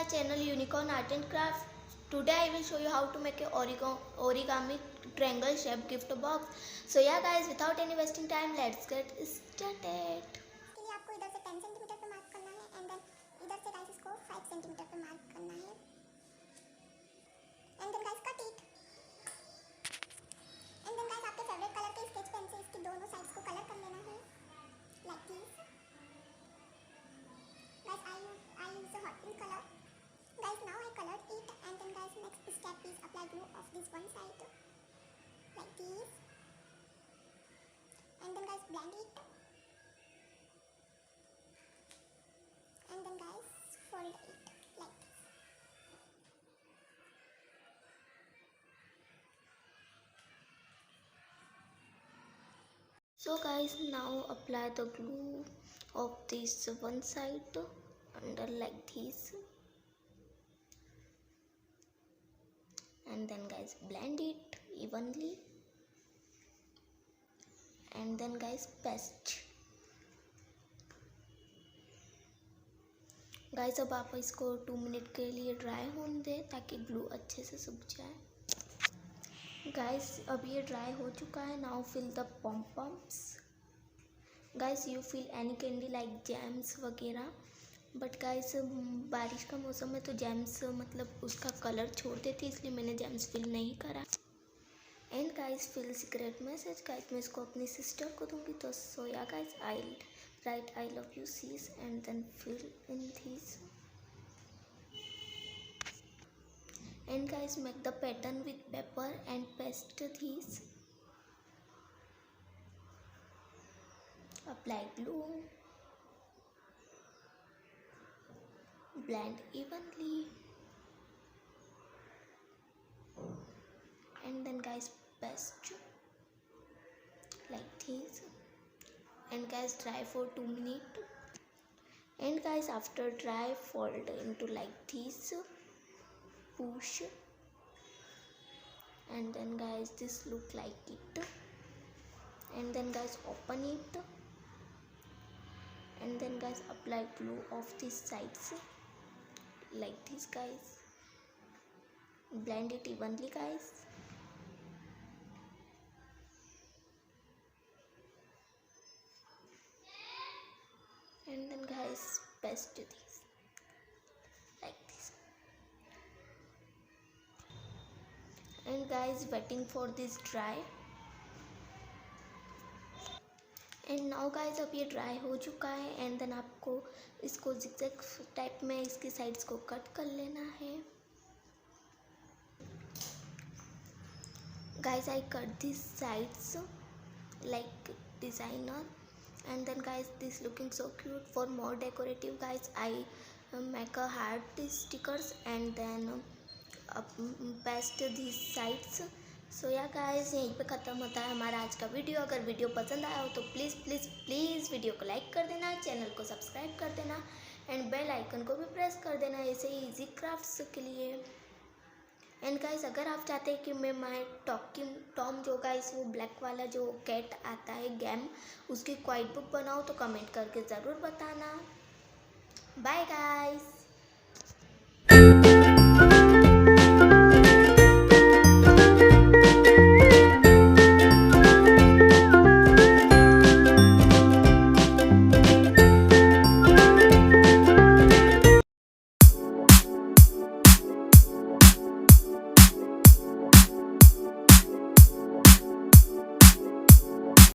my channel Unicorn Art and Craft. Today I will show you how to make a origami triangle shape gift box. So yeah guys, without any wasting time, let's get started. इसके लिए आपको इधर से 10 centimetre पे mark करना है and then इधर से गाइस इसको 5 सेंटीमीटर पे मार्क करना है and then guys cut it and then guys आपके फेवरेट कलर के स्केच पेन से इसकी दोनों साइड्स को कलर कर लेना है like this guys I use a hot pink color guys. Now I colored it and then guys next step is apply glue of this one side like this and then guys blend it and then guys fold it like this. So guys, now apply the glue of this one side under like this and then guys blend it evenly and then guys paste. Guys अब आप इसको 2 minute के लिए dry होने दें ताकि glue अच्छे से सूख जाए। गाइस अब ये ड्राई हो चुका है। Now fill the pom poms. Guys you fill any candy like jams वगैरह, बट गाइस बारिश का मौसम है तो जैम्स मतलब उसका कलर छोड़ देती है, इसलिए मैंने जैम्स फिल नहीं करा। And guys fill secret message. Guys मैं इसको अपनी सिस्टर को दूंगी, तो so yeah guys I write I love you sis and then fill in this and guys make the pattern with paper and paste this. Apply glue, blend evenly and then guys paste like this and guys dry for 2 minutes and guys after dry fold into like this, push and then guys this look like it and then guys open it and then guys apply glue of these sides like this guys, blend it evenly guys and then guys paste this like this and guys waiting for this dry and now guys अब ये dry हो चुका है and then आपको इसको zigzag type में इसकी sides को कट कर लेना है। Guys I cut this sides like designer and then guys this looking so cute. For more decorative guys I make a heart stickers and then paste these sides. So yeah guys यहीं पे ख़त्म होता है हमारा आज का video. अगर video पसंद आया हो तो प्लीज़ प्लीज़ प्लीज़ वीडियो को लाइक कर देना, चैनल को सब्सक्राइब कर देना एंड बेल आइकन को भी प्रेस कर देना ऐसे ही ईजी क्राफ्ट्स के लिए। एंड गाइस अगर आप चाहते हैं कि मैं माय टॉकिंग टॉम जो गाइस वो ब्लैक वाला जो कैट आता है गेम उसकी क्वाइट बुक बनाऊँ तो कमेंट करके ज़रूर बताना। Bye guys.